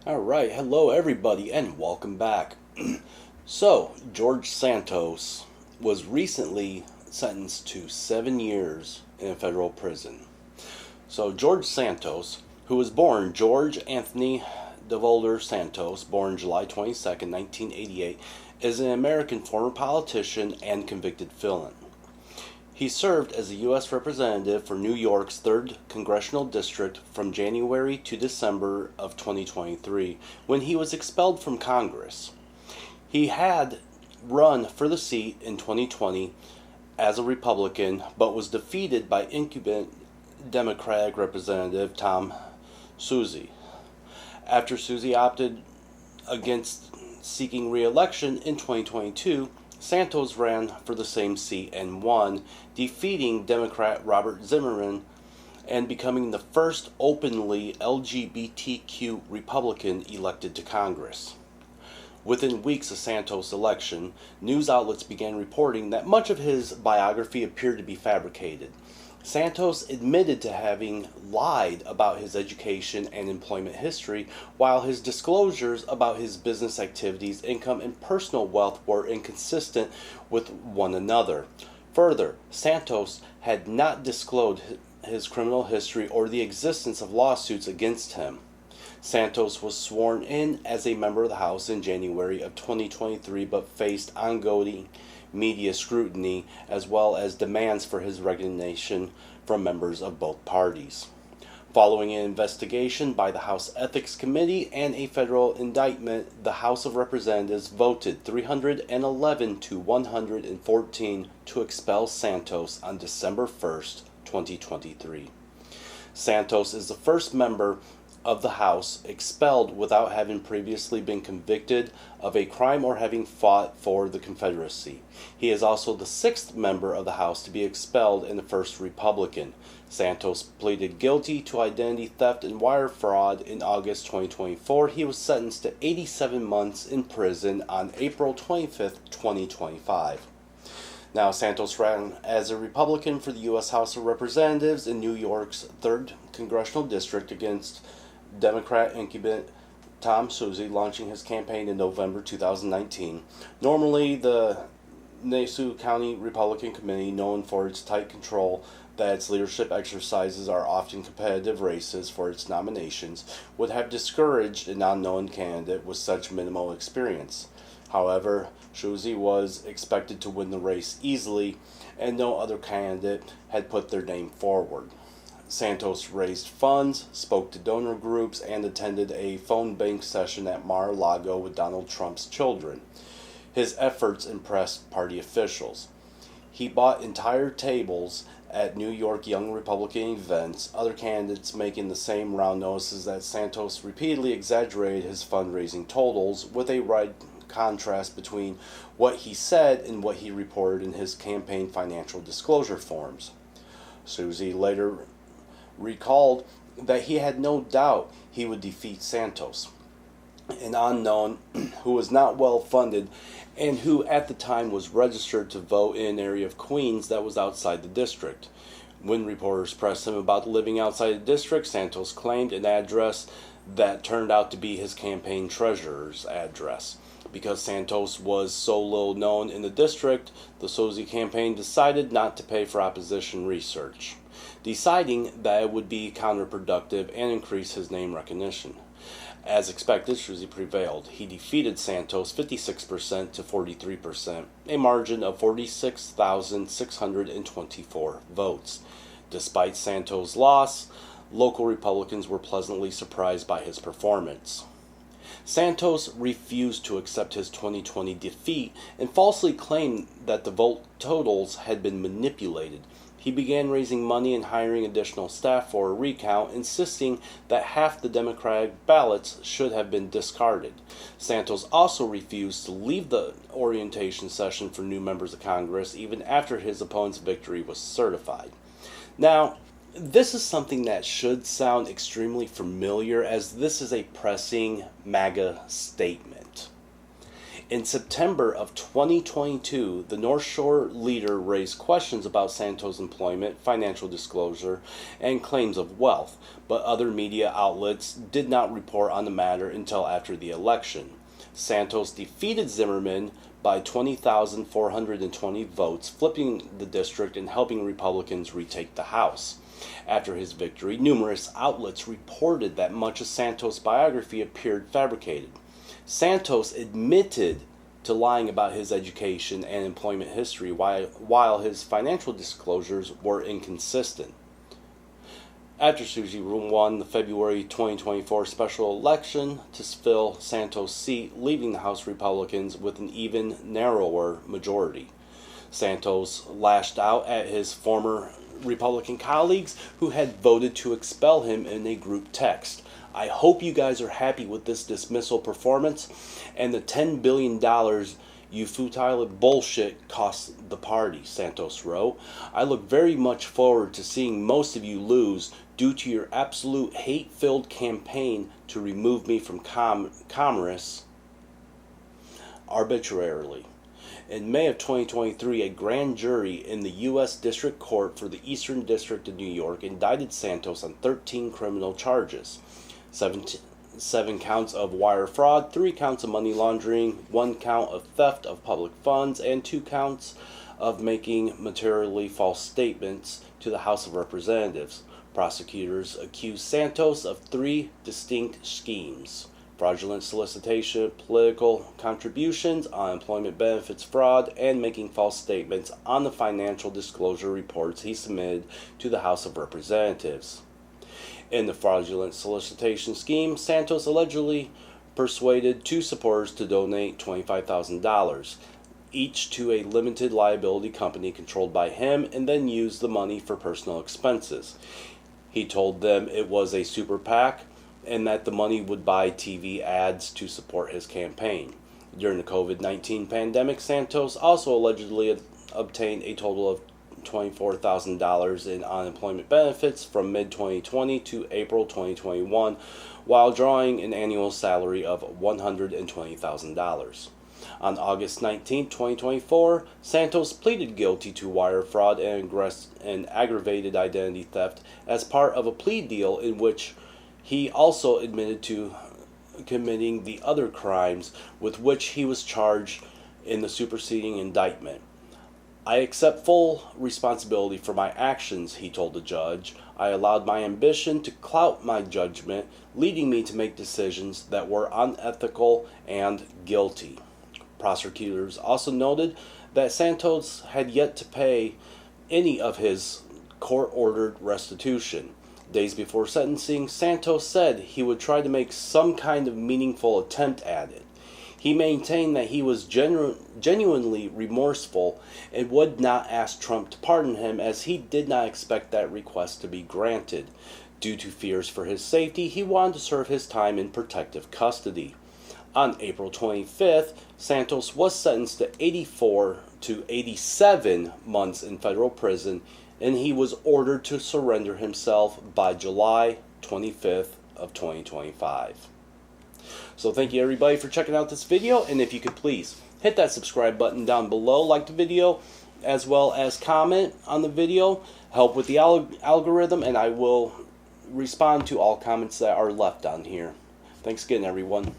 Alright, hello everybody and welcome back. So, George Santos was recently sentenced to 7 years in a federal prison. So, George Santos, who was born George Anthony DeVolder Santos, born July 22nd, 1988, is an American former politician and convicted felon. He served as a U.S. Representative for New York's 3rd Congressional District from January to December of 2023, when he was expelled from Congress. He had run for the seat in 2020 as a Republican, but was defeated by incumbent Democratic Representative Tom Suozzi. After Suozzi opted against seeking re-election in 2022, Santos ran for the same seat and won, defeating Democrat Robert Zimmerman and becoming the first openly LGBTQ Republican elected to Congress. Within weeks of Santos' election, news outlets began reporting that much of his biography appeared to be fabricated. Santos admitted to having lied about his education and employment history, while his disclosures about his business activities, income, and personal wealth were inconsistent with one another. Further, Santos had not disclosed his criminal history or the existence of lawsuits against him. Santos was sworn in as a member of the House in January of 2023, but faced ongoing media scrutiny as well as demands for his resignation from members of both parties. Following an investigation by the House Ethics Committee and a federal indictment, the House of Representatives voted 311 to 114 to expel Santos on December 1st, 2023. Santos is the first member of the House expelled without having previously been convicted of a crime or having fought for the Confederacy. He is also the 6th member of the House to be expelled and the first Republican. Santos pleaded guilty to identity theft and wire fraud in August 2024. He was sentenced to 87 months in prison on April 25th, 2025. Now, Santos ran as a Republican for the U.S. House of Representatives in New York's 3rd Congressional District against Democrat incumbent Tom Suozzi, launching his campaign in November 2019. Normally, the Nassau County Republican Committee, known for its tight control that its leadership exercises are often competitive races for its nominations, would have discouraged an unknown candidate with such minimal experience. However, Suozzi was expected to win the race easily, and no other candidate had put their name forward. Santos raised funds, spoke to donor groups, and attended a phone bank session at Mar-a-Lago with Donald Trump's children. His efforts impressed party officials. He bought entire tables at New York Young Republican events, other candidates making the same round notices that Santos repeatedly exaggerated his fundraising totals, with a wide contrast between what he said and what he reported in his campaign financial disclosure forms. Suozzi later recalled that he had no doubt he would defeat Santos, an unknown who was not well funded and who at the time was registered to vote in an area of Queens that was outside the district. When reporters pressed him about living outside the district, Santos claimed an address that turned out to be his campaign treasurer's address. Because Santos was so little known in the district, the Suozzi campaign decided not to pay for opposition research, deciding that it would be counterproductive and increase his name recognition. As expected, Suozzi prevailed. He defeated Santos 56% to 43%, a margin of 46,624 votes. Despite Santos' loss, local Republicans were pleasantly surprised by his performance. Santos refused to accept his 2020 defeat and falsely claimed that the vote totals had been manipulated. He began raising money and hiring additional staff for a recount, insisting that half the Democratic ballots should have been discarded. Santos also refused to leave the orientation session for new members of Congress even after his opponent's victory was certified. Now, this is something that should sound extremely familiar, as this is a pressing MAGA statement. In September of 2022, the North Shore leader raised questions about Santos' employment, financial disclosure, and claims of wealth, but other media outlets did not report on the matter until after the election. Santos defeated Zimmerman by 20,420 votes, flipping the district and helping Republicans retake the House. After his victory, numerous outlets reported that much of Santos' biography appeared fabricated. Santos admitted to lying about his education and employment history while his financial disclosures were inconsistent. After Susie won the February 2024 special election to fill Santos' seat, leaving the House Republicans with an even narrower majority. Santos lashed out at his former Republican colleagues who had voted to expel him in a group text. I hope you guys are happy with this dismissal performance and the $10 billion you futile bullshit cost the party, Santos wrote. I look very much forward to seeing most of you lose due to your absolute hate-filled campaign to remove me from Congress arbitrarily. In May of 2023, a grand jury in the U.S. District Court for the Eastern District of New York indicted Santos on 13 criminal charges. 7 counts of wire fraud, 3 counts of money laundering, 1 count of theft of public funds, and 2 counts of making materially false statements to the House of Representatives. Prosecutors accused Santos of 3 distinct schemes: fraudulent solicitation, political contributions, unemployment benefits fraud, and making false statements on the financial disclosure reports he submitted to the House of Representatives. In the fraudulent solicitation scheme, Santos allegedly persuaded 2 supporters to donate $25,000 each to a limited liability company controlled by him, and then used the money for personal expenses. He told them it was a super PAC and that the money would buy TV ads to support his campaign. During the COVID-19 pandemic, Santos also allegedly obtained a total of $24,000 in unemployment benefits from mid-2020 to April 2021, while drawing an annual salary of $120,000. On August 19, 2024, Santos pleaded guilty to wire fraud and aggravated identity theft as part of a plea deal in which he also admitted to committing the other crimes with which he was charged in the superseding indictment. I accept full responsibility for my actions, he told the judge. I allowed my ambition to cloud my judgment, leading me to make decisions that were unethical and guilty. Prosecutors also noted that Santos had yet to pay any of his court-ordered restitution. Days before sentencing, Santos said he would try to make some kind of meaningful attempt at it. He maintained that he was genuinely remorseful and would not ask Trump to pardon him, as he did not expect that request to be granted. Due to fears for his safety, he wanted to serve his time in protective custody. On April 25th, Santos was sentenced to 84 to 87 months in federal prison, and he was ordered to surrender himself by July 25th of 2025. So thank you everybody for checking out this video, and if you could please hit that subscribe button down below, like the video, as well as comment on the video, help with the algorithm, and I will respond to all comments that are left on here. Thanks again, everyone.